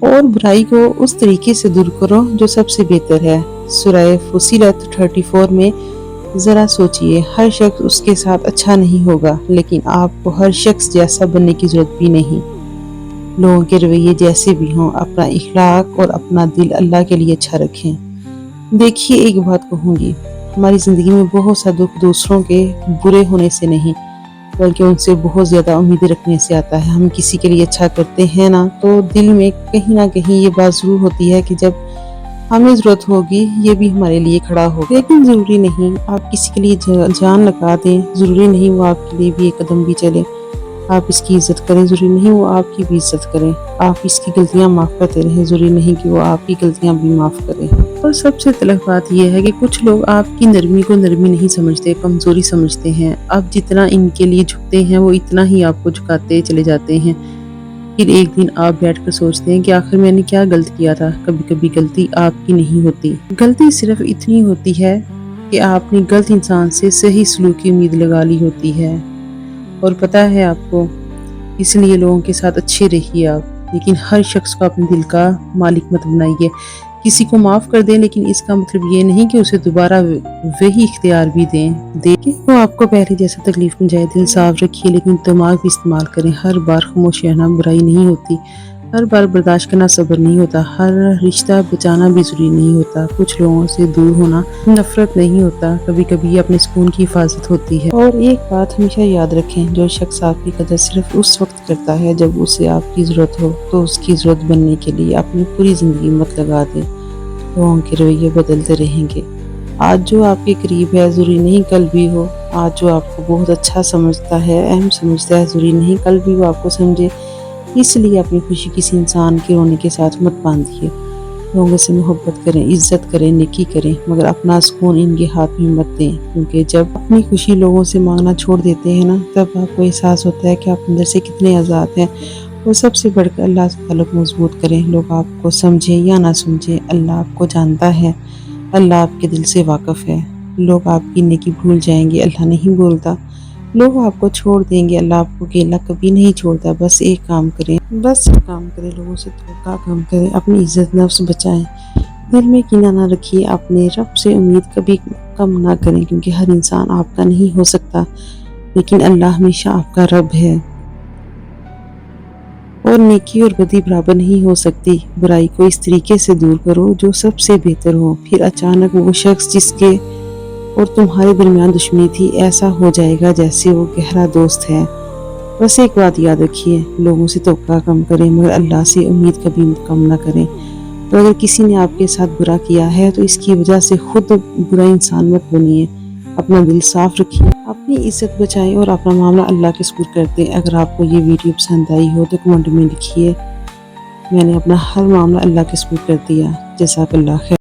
اور برائی کو اس طریقے سے دور کرو جو سب سے بہتر ہے۔ سورہ فصلت 34 میں ذرا سوچئے، ہر شخص اس کے ساتھ اچھا نہیں ہوگا، لیکن آپ کو ہر شخص جیسا بننے کی ضرورت بھی نہیں۔ لوگوں کے رویے جیسے بھی ہوں، اپنا اخلاق اور اپنا دل اللہ کے لیے اچھا رکھیں۔ دیکھیے، ایک بات کہوں گی، ہماری زندگی میں بہت سا دکھ دوسروں کے برے ہونے سے نہیں بلکہ ان سے بہت زیادہ امیدیں رکھنے سے آتا ہے۔ ہم کسی کے لیے اچھا کرتے ہیں نا، تو دل میں کہیں نہ کہیں یہ بات ضرور ہوتی ہے کہ جب ہمیں ضرورت ہوگی یہ بھی ہمارے لیے کھڑا ہوگا۔ لیکن ضروری نہیں آپ کسی کے لیے جان لگا دیں، ضروری نہیں وہ آپ کے لیے بھی ایک قدم بھی چلے، آپ اس کی عزت کریں، ضروری نہیں وہ آپ کی بھی عزت کریں، آپ اس کی غلطیاں معاف کرتے رہیں، ضروری نہیں کہ وہ آپ کی غلطیاں بھی معاف کریں۔ اور سب سے تلخ بات یہ ہے کہ کچھ لوگ آپ کی نرمی کو نرمی نہیں سمجھتے، کمزوری سمجھتے ہیں۔ آپ جتنا ان کے لیے جھکتے ہیں وہ اتنا ہی آپ کو جھکاتے چلے جاتے ہیں۔ پھر ایک دن آپ بیٹھ کر سوچتے ہیں کہ آخر میں نے کیا غلط کیا تھا۔ کبھی کبھی غلطی آپ کی نہیں ہوتی، غلطی صرف اتنی ہوتی ہے کہ آپ نے غلط انسان سے صحیح سلوک کی امید لگا لی ہوتی ہے۔ اور پتہ ہے آپ کو، اس لیے لوگوں کے ساتھ اچھے رہیے آپ، لیکن ہر شخص کو اپنے دل کا مالک مت بنائیے۔ کسی کو معاف کر دیں، لیکن اس کا مطلب یہ نہیں کہ اسے دوبارہ وہی اختیار بھی دیں کہ وہ آپ کو پہلے جیسا تکلیف میں جائے۔ دل صاف رکھیے لیکن دماغ بھی استعمال کریں۔ ہر بار خاموش رہنا برائی نہیں ہوتی، ہر بار برداشت کرنا صبر نہیں ہوتا، ہر رشتہ بچانا بھی ضروری نہیں ہوتا، کچھ لوگوں سے دور ہونا نفرت نہیں ہوتا، کبھی کبھی اپنے سکون کی حفاظت ہوتی ہے۔ اور ایک بات ہمیشہ یاد رکھیں، جو شخص آپ کی قدر صرف اس وقت کرتا ہے جب اسے آپ کی ضرورت ہو، تو اس کی ضرورت بننے کے لیے اپنی پوری زندگی مت لگا دیں۔ لوگوں کے رویے بدلتے رہیں گے، آج جو آپ کے قریب ہے ضروری نہیں کل بھی ہو، آج جو آپ کو بہت اچھا سمجھتا ہے، اہم سمجھتا ہے، ضروری نہیں کل بھی وہ آپ کو سمجھے۔ اس لیے اپنی خوشی کسی انسان کے رونے کے ساتھ مت باندھیے۔ لوگوں سے محبت کریں، عزت کریں، نیکی کریں، مگر اپنا سکون ان کے ہاتھ میں مت دیں، کیونکہ جب اپنی خوشی لوگوں سے مانگنا چھوڑ دیتے ہیں نا، تب آپ کو احساس ہوتا ہے کہ آپ اندر سے کتنے آزاد ہیں۔ اور سب سے بڑھ کر اللہ سے تعلق مضبوط کریں۔ لوگ آپ کو سمجھیں یا نہ سمجھیں، اللہ آپ کو جانتا ہے، اللہ آپ کے دل سے واقف ہے۔ لوگ آپ کی نیکی بھول جائیں گے، اللہ نہیں بھولتا۔ لوگ آپ کو چھوڑ دیں گے، اللہ آپ کو اکیلا کبھی نہیں چھوڑتا۔ بس ایک کام کریں، لوگوں سے دھوکا کم کریں، اپنی عزت نفس بچائیں، دل میں کینہ نہ رکھیے، اپنے رب سے امید کبھی کم نہ کریں، کیونکہ ہر انسان آپ کا نہیں ہو سکتا، لیکن اللہ ہمیشہ آپ کا رب ہے۔ اور نیکی اور بدی برابر نہیں ہو سکتی۔ برائی کو اس طریقے سے دور کرو جو سب سے بہتر ہو، پھر اچانک وہ شخص جس کے اور تمہارے درمیان دشمنی تھی ایسا ہو جائے گا جیسے وہ گہرا دوست ہے۔ بس ایک بات یاد رکھیے، لوگوں سے توقع کم کریں مگر اللہ سے امید کبھی کم نہ کریں۔ تو اگر کسی نے آپ کے ساتھ برا کیا ہے تو اس کی وجہ سے خود برا انسان مت بنیے، اپنا دل صاف رکھیے، اپنی عزت بچائیں اور اپنا معاملہ اللہ کے سپرد کر دیں۔ اگر آپ کو یہ ویڈیو پسند آئی ہو تو کمنٹ میں لکھیے، میں نے اپنا ہر معاملہ اللہ کے سپرد کر دیا۔ جزاک اللہ خیر۔